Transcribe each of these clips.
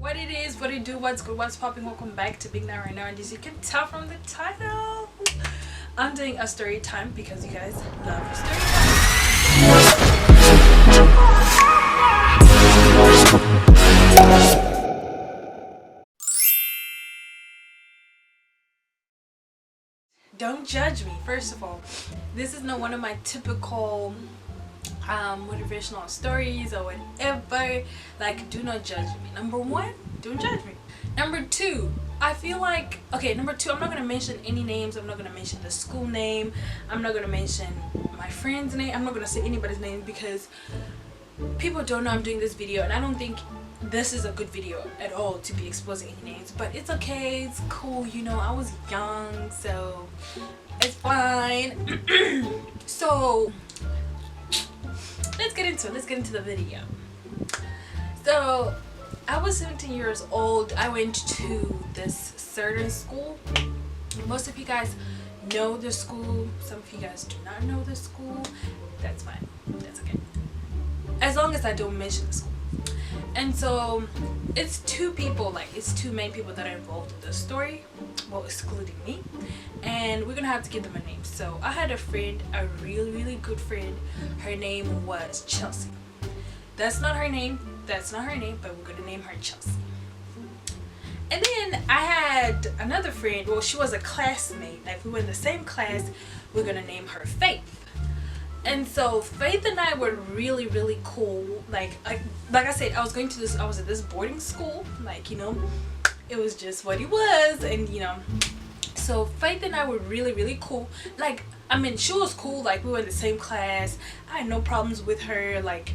What it is, what it do, what's good, what's popping. Welcome back to BeingNatRN. And as you can tell from the title, I'm doing a story time because you guys love story time. Don't judge me. First of all, this is not one of my typical motivational stories or whatever. Like, do not judge me. Number one, don't judge me. Number two, I feel like, okay, number two, I'm not gonna mention any names. I'm not gonna mention the school name. I'm not gonna mention my friend's name. I'm not gonna say anybody's name because people don't know I'm doing this video, and I don't think this is a good video at all to be exposing any names. But it's okay, it's cool, you know, I was young, so it's fine. So let's get into the video. So I was 17 years old. I went to this certain school. Most of you guys know the school. Some of you guys do not know the school. That's fine. That's okay. As long as I don't mention the school. And so it's two people, like it's two main people that are involved in the story, well, excluding me, and we're gonna have to give them a name. So I had a friend, a really good friend. Her name was Chelsea. That's not her name, but we're gonna name her Chelsea. And then I had another friend, well, she was a classmate, like we were in the same class. We're gonna name her Faith. And so Faith and I were really cool. Like I said, I was at this boarding school, like, you know, it was just what it was. And you know, so Faith and I were really cool. Like, I mean, she was cool, like we were in the same class. I had no problems with her. Like,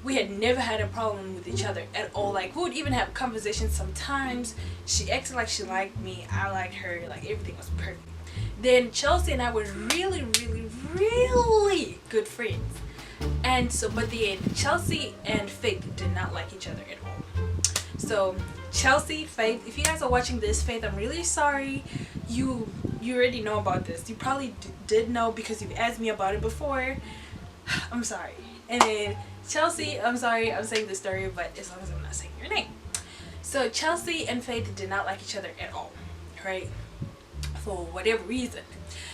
we had never had a problem with each other at all. Like, we would even have conversations sometimes. She acted like she liked me, I liked her, like everything was perfect. Then Chelsea and I were really good friends. And so, but then Chelsea and Faith did not like each other at all. So Chelsea, Faith, if you guys are watching this, Faith, I'm really sorry. You already know about this. You probably did know because you've asked me about it before. I'm sorry. And then Chelsea, I'm sorry I'm saying this story, but as long as I'm not saying your name. So Chelsea and Faith did not like each other at all, right? For whatever reason.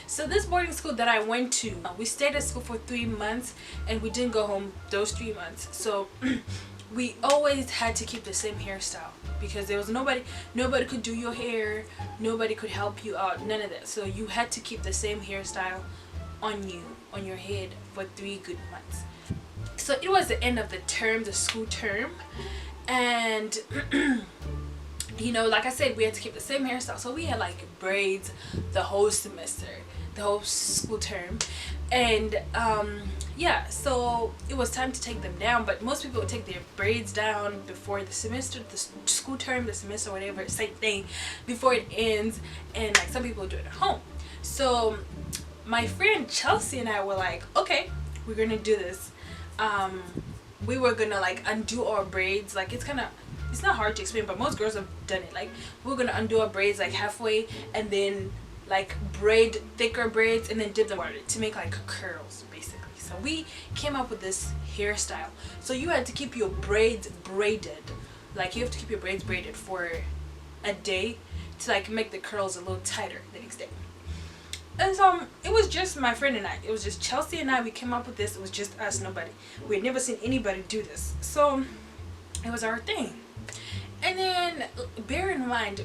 So this boarding school that I went to, we stayed at school for 3 months and we didn't go home those 3 months. So we always had to keep the same hairstyle because there was nobody could do your hair, nobody could help you out, none of that. So you had to keep the same hairstyle on your head for 3 good months. So it was the end of the term, the school term, and you know, like I said, we had to keep the same hairstyle. So we had like braids the whole semester, the whole school term. And yeah, so it was time to take them down. But most people would take their braids down before the semester, the school term, the semester, whatever, same thing, before it ends. And like some people do it at home. So my friend Chelsea and I were like, okay, we're gonna do this. We were gonna like undo our braids. Like, it's not hard to explain, but most girls have done it. Like, we're gonna undo our braids like halfway and then like braid thicker braids and then dip them in to make like curls basically. So we came up with this hairstyle. So you had to keep your braids braided. Like, you have to keep your braids braided for a day to like make the curls a little tighter the next day. And so it was just my friend and I. It was just Chelsea and I. We came up with this. It was just us, nobody. We had never seen anybody do this. So it was our thing. And then bear in mind,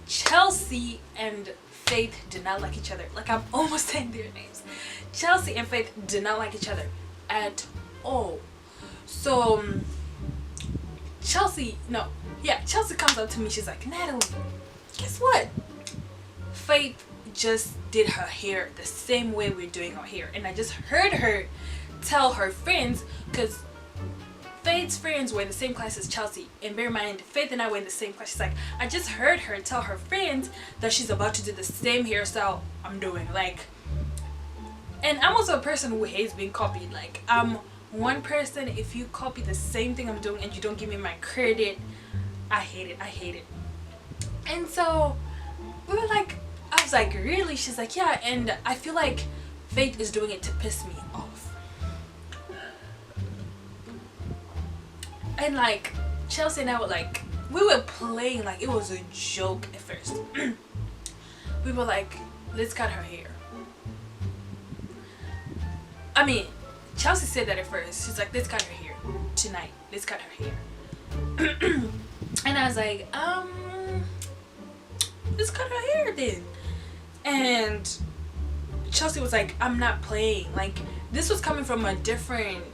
Chelsea and Faith did not like each other. Like, I'm almost saying their names. Chelsea and Faith did not like each other at all. So Chelsea comes up to me. She's like, Natalie, guess what? Faith just did her hair the same way we're doing our hair. And I just heard her tell her friends, because Faith's friends were in the same class as Chelsea, and bear in mind, Faith and I were in the same class. She's like, I just heard her tell her friends that she's about to do the same hairstyle I'm doing. Like, and I'm also a person who hates being copied. Like, I'm one person, if you copy the same thing I'm doing and you don't give me my credit, I hate it. And so we were like, I was like, really? She's like, yeah. And I feel like Faith is doing it to piss me off. And like, Chelsea and I were like, we were playing like it was a joke at first. We were like, let's cut her hair. I mean, Chelsea said that at first. She's like, let's cut her hair tonight. Let's cut her hair. And I was like, let's cut her hair then. And Chelsea was like, I'm not playing. Like, this was coming from a different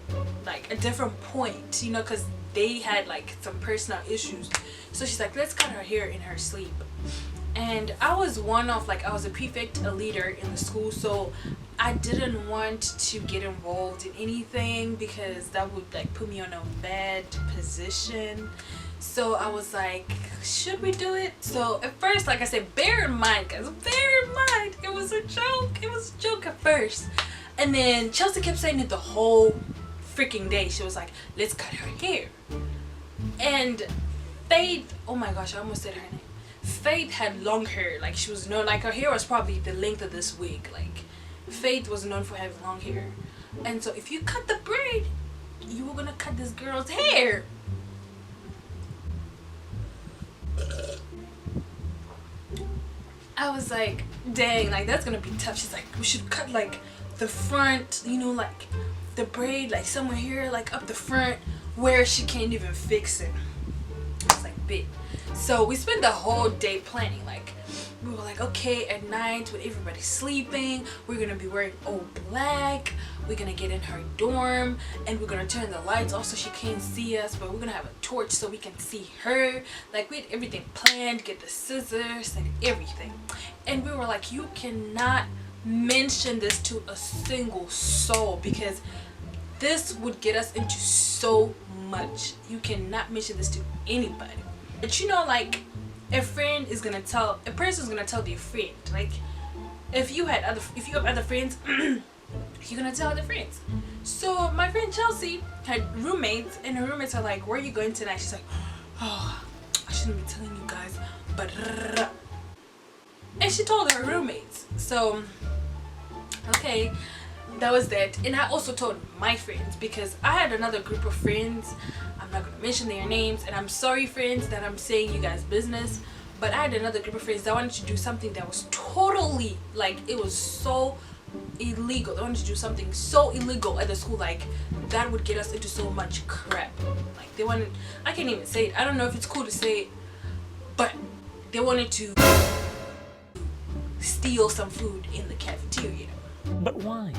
point, you know, because they had like some personal issues. So she's like, let's cut her hair in her sleep. And I was I was a prefect, a leader in the school, so I didn't want to get involved in anything because that would like put me on a bad position. So I was like, should we do it? So at first, like I said, bear in mind, guys, bear in mind, it was a joke. It was a joke at first. And then Chelsea kept saying it the whole freaking day. She was like, let's cut her hair. And Faith, oh my gosh, I almost said her name. Faith had long hair. Like, she was known, like her hair was probably the length of this wig. Like, Faith was known for having long hair. And so if you cut the braid, you were gonna cut this girl's hair. I was like, dang, like that's gonna be tough. She's like, we should cut like the front, you know, like the braid like somewhere here, like up the front where she can't even fix it. I was like, bit. So we spent the whole day planning. Like, we were like, okay, at night when everybody's sleeping, we're gonna be wearing all black. We're gonna get in her dorm and we're gonna turn the lights off so she can't see us, but we're gonna have a torch so we can see her. Like, we had everything planned, get the scissors and everything. And we were like, you cannot mention this to a single soul because this would get us into so much. You cannot mention this to anybody. But you know, like, a person's gonna tell their friend. Like, if you have other friends, you're gonna tell other friends. So my friend Chelsea had roommates, and her roommates are like, where are you going tonight? She's like, oh, I shouldn't be telling you guys, but and she told her roommates. So okay, that was that. And I also told my friends because I had another group of friends. I'm not gonna mention their names, and I'm sorry, friends, that I'm saying you guys' business, but I had another group of friends that wanted to do something that was totally, like, it was so illegal. They wanted to do something so illegal at the school, like that would get us into so much crap. Like, they wanted, I can't even say it, I don't know if it's cool to say it, but they wanted to steal some food in the cafeteria. But why?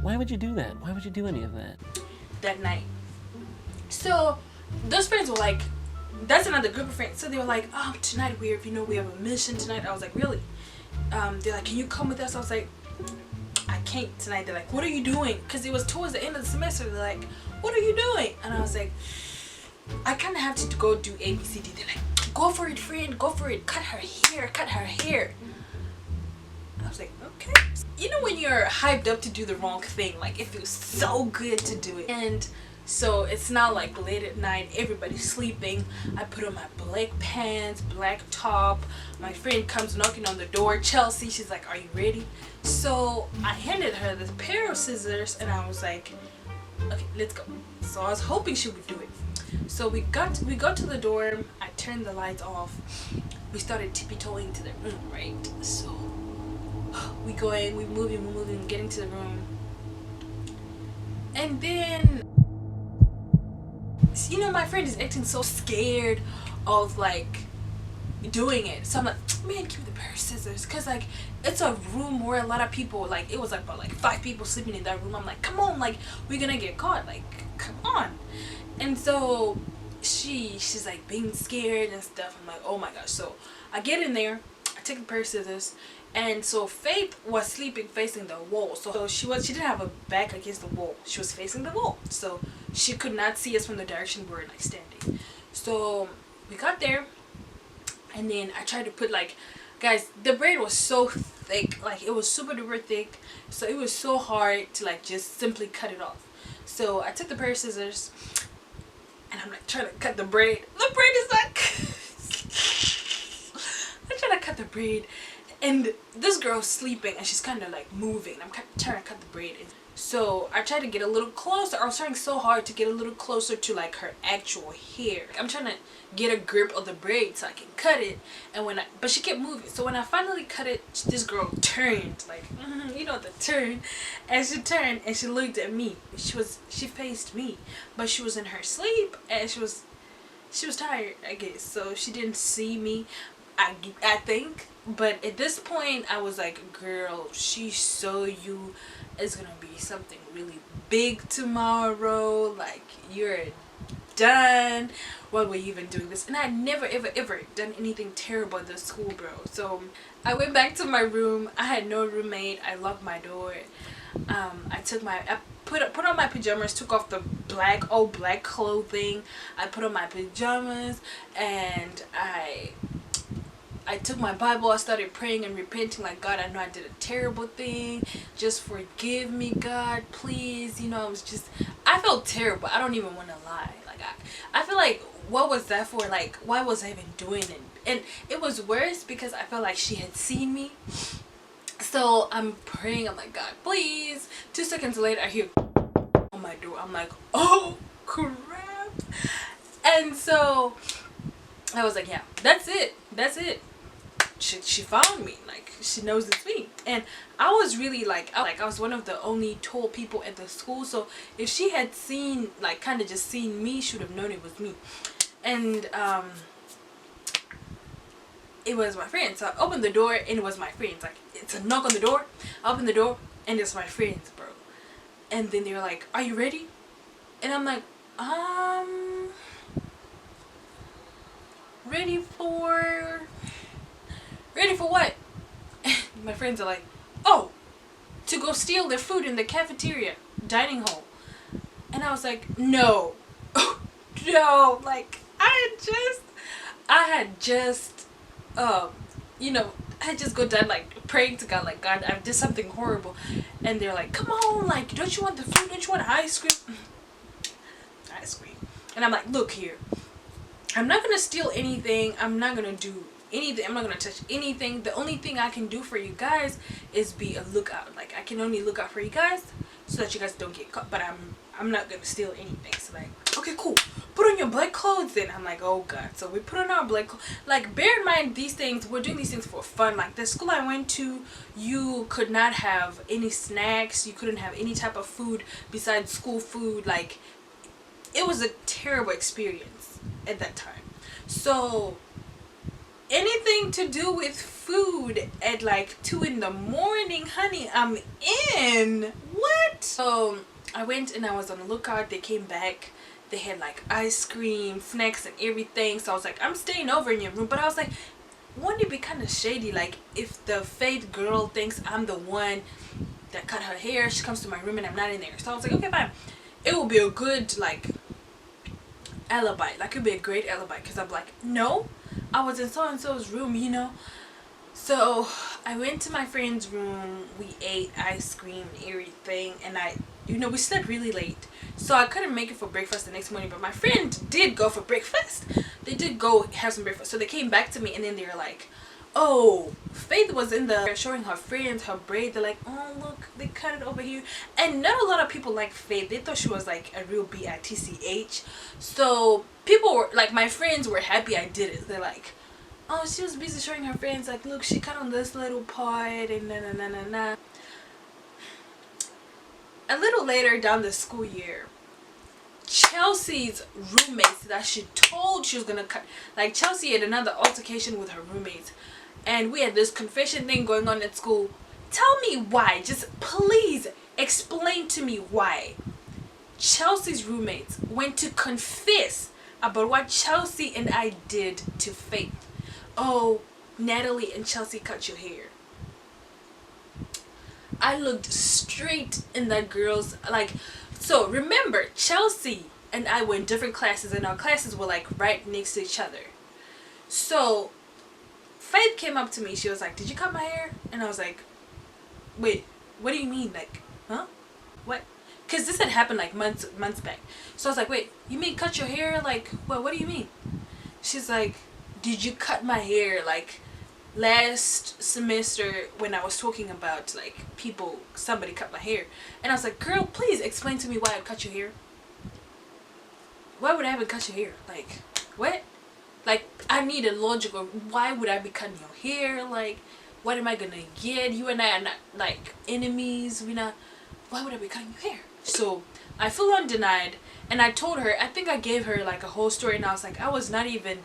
Why would you do that? Why would you do any of that? That night. So those friends were like, that's another group of friends. So they were like, oh, tonight we have a mission tonight. I was like, really? They're like, can you come with us? I was like, I can't tonight. They're like, what are you doing? Because it was towards the end of the semester. They're like, what are you doing? And I was like, I kind of have to go do ABCD. They're like, go for it, friend, go for it. Cut her hair, cut her hair. I was like, okay. You know when you're hyped up to do the wrong thing, like it feels so good to do it. And so it's now like late at night, everybody's sleeping. I put on my black pants, black top. My friend comes knocking on the door, Chelsea, she's like, are you ready? So I handed her this pair of scissors and I was like, okay, let's go. So I was hoping she would do it. So we got to the dorm, I turned the lights off. We started tippy-toeing to the room, right? So we're moving, getting to the room. And then, you know, my friend is acting so scared of like doing it. So I'm like, man, give me the pair of scissors. Cause like, it's a room where a lot of people, like it was like about like 5 people sleeping in that room. I'm like, come on, like we're gonna get caught, like come on. And so she's like being scared and stuff. I'm like, oh my gosh. So I get in there, I take the pair of scissors. And so Faith was sleeping facing the wall. So she didn't have her back against the wall. She was facing the wall. So she could not see us from the direction we were like standing. So we got there and then I tried to put like, guys, the braid was so thick, like it was super duper thick. So it was so hard to like just simply cut it off. So I took the pair of scissors and I'm like trying to cut the braid. The braid is like I'm trying to cut the braid. And this girl's sleeping and she's kind of like moving. I'm trying to cut the braid. So I tried to get a little closer. I was trying so hard to get a little closer to like her actual hair. I'm trying to get a grip of the braid so I can cut it. And but she kept moving. So when I finally cut it, this girl turned, like, you know, the turn. And she turned and she looked at me. She faced me, but she was in her sleep and she was tired, I guess. So she didn't see me, I think. But at this point, I was like, girl, she saw you. It's gonna be something really big tomorrow. Like, you're done. Why were you even doing this? And I never ever done anything terrible at the school, bro. So I went back to my room. I had no roommate. I locked my door. I put on my pajamas, took off the all black clothing. I put on my pajamas and I took my Bible. I started praying and repenting, like, God, I know I did a terrible thing. Just forgive me, God, please. You know, I felt terrible. I don't even want to lie. Like, I feel like, what was that for? Like, why was I even doing it? And it was worse because I felt like she had seen me. So I'm praying. I'm like, God, please. 2 seconds later, I hear on my door. I'm like, oh, crap. And so I was like, yeah, that's it. She found me. Like, she knows it's me. And I was really like I was one of the only tall people at the school. So if she had seen, like, kind of just seen me, she would have known it was me. And it was my friend. So I opened the door and it was my friends. Like, it's a knock on the door. I opened the door and it's my friends, bro. And then they were like, are you ready? And I'm like, ready for what? My friends are like, oh, to go steal their food in the cafeteria, dining hall. And I was like, no. No, like, I had just you know, I had just got done, like, praying to God, like, God, I did something horrible. And they're like, come on, like, don't you want the food? Don't you want ice cream? Ice cream. And I'm like, look here, I'm not gonna steal anything. I'm not gonna do anything. I'm not gonna touch anything. The only thing I can do for you guys is be a lookout. Like, I can only look out for you guys so that you guys don't get caught. But I'm not gonna steal anything. So, like, okay, cool. Put on your black clothes then. I'm like, oh God. So we put on our black clothes. Like, bear in mind, we're doing these things for fun. Like, the school I went to, you could not have any snacks. You couldn't have any type of food besides school food. Like, it was a terrible experience at that time. So anything to do with food at like 2 in the morning, honey, I'm in. What? So I went and I was on the lookout. They came back. They had like ice cream, snacks and everything. So I was like, I'm staying over in your room. But I was like, wouldn't it be kind of shady, like, if the Faith girl thinks I'm the one that cut her hair, she comes to my room and I'm not in there. So I was like, okay, fine. It will be a good, like, alibi. Like, it would be a great alibi. Because I'm like, no, I was in so-and-so's room, you know. So I went to my friend's room. We ate ice cream and everything. And we slept really late. So I couldn't make it for breakfast the next morning. But my friend did go for breakfast. They did go have some breakfast. So they came back to me and then they were like, oh, Faith was in the showing her friends her braid. They're like, oh, look, they cut it over here. And not a lot of people like Faith. They thought she was like a real bitch. So people were like, my friends were happy I did it. They're like, oh, she was busy showing her friends, like, look, she cut on this little part and na. A little later down the school year, Chelsea's roommates that she told she was gonna cut, like, Chelsea had another altercation with her roommates, and we had this confession thing going on at school. Tell me why. Just please explain to me why Chelsea's roommates went to confess about what Chelsea and I did to Faith. Oh, Natalie and Chelsea cut your hair. I looked straight in that girl's, like, so remember, Chelsea and I were in different classes and our classes were like right next to each other. So Faith came up to me. She was like, did you cut my hair? And I was like, wait, what do you mean? Like, huh? What? Because this had happened like months back. So I was like, wait, you mean cut your hair? Like, what do you mean? She's like, did you cut my hair? Like, last semester when I was talking about like somebody cut my hair, and I was like, girl, please explain to me why I cut your hair. Why would I ever cut your hair? Like, what? Like, I need a logical. Why would I be cutting your hair? Like, what am I gonna get? You and I are not like enemies. We're not. Why would I be cutting your hair? So I full on denied, and I told her. I think I gave her like a whole story, and I was like, I was not even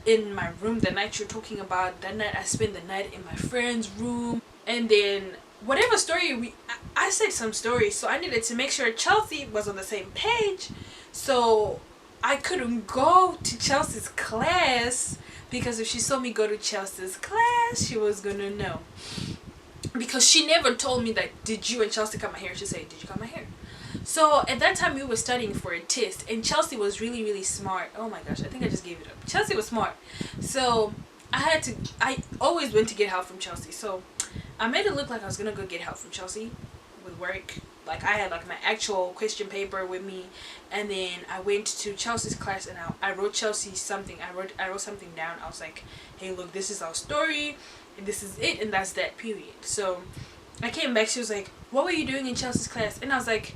in my room the night you're talking about. That night I spent the night in my friend's room, and then whatever story I said some stories, so I needed to make sure Chelsea was on the same page. So I couldn't go to Chelsea's class, because if she saw me go to Chelsea's class, she was gonna know. Because she never told me that, did you and Chelsea cut my hair? She said, did you cut my hair? So at that time we were studying for a test, and Chelsea was really, really smart. Oh my gosh, I think I just gave it up. Chelsea was smart. So I always went to get help from Chelsea. So I made it look like I was gonna go get help from Chelsea with work. Like, I had like my actual question paper with me, and then I went to Chelsea's class, and I wrote Chelsea something. I wrote something down. I was like, hey, look, this is our story, and this is it, and that's that, period. So I came back. She was like, what were you doing in Chelsea's class? And I was like,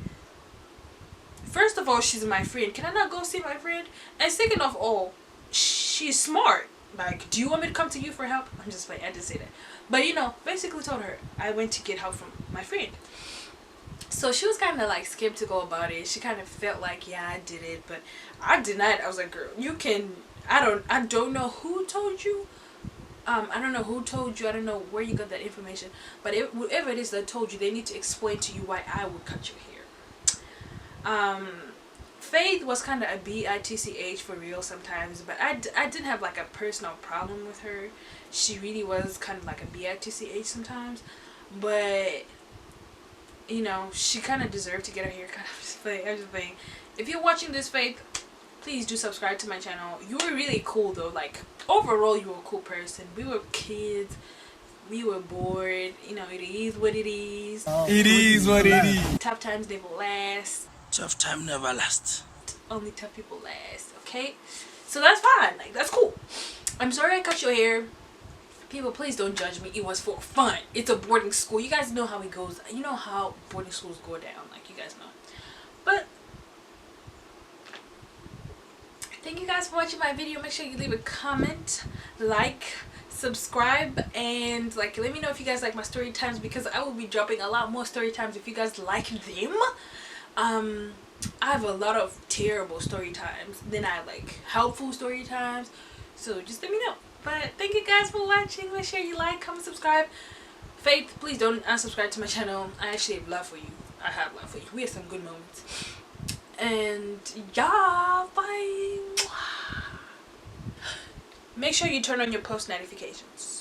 first of all, she's my friend. Can I not go see my friend? And second of all, she's smart. Like, do you want me to come to you for help? I'm just playing. I didn't say that. But, basically told her I went to get help from my friend. So she was kind of like skeptical about it. She kind of felt like, yeah, I did it. But I denied. I was like, girl, you can... I don't know who told you. I don't know who told you. I don't know where you got that information. But whoever it is that told you, they need to explain to you why I would cut your hair. Faith was kind of a bitch for real sometimes, but I didn't have like a personal problem with her. She really was kind of like a bitch sometimes, but she kind of deserved to get her hair cut. I'm just playing. If you're watching this, Faith, please do subscribe to my channel. You were really cool though. Like, overall, you were a cool person. We were kids. We were bored. It is what it is. It is what it is. Tough times never last. Tough time never lasts. Only tough people last, okay? So that's fine. Like, that's cool. I'm sorry I cut your hair. People, please don't judge me. It was for fun. It's a boarding school. You guys know how it goes. You know how boarding schools go down. Like, you guys know. But thank you guys for watching my video. Make sure you leave a comment, like, subscribe, and like, let me know if you guys like my story times, because I will be dropping a lot more story times if you guys like them. I have a lot of terrible story times, then I like helpful story times, so just let me know. But thank you guys for watching. Make sure you like, comment, subscribe. Faith, please don't unsubscribe to my channel. I actually have love for you. I have love for you. We have some good moments. And yeah, bye. Make sure you turn on your post notifications.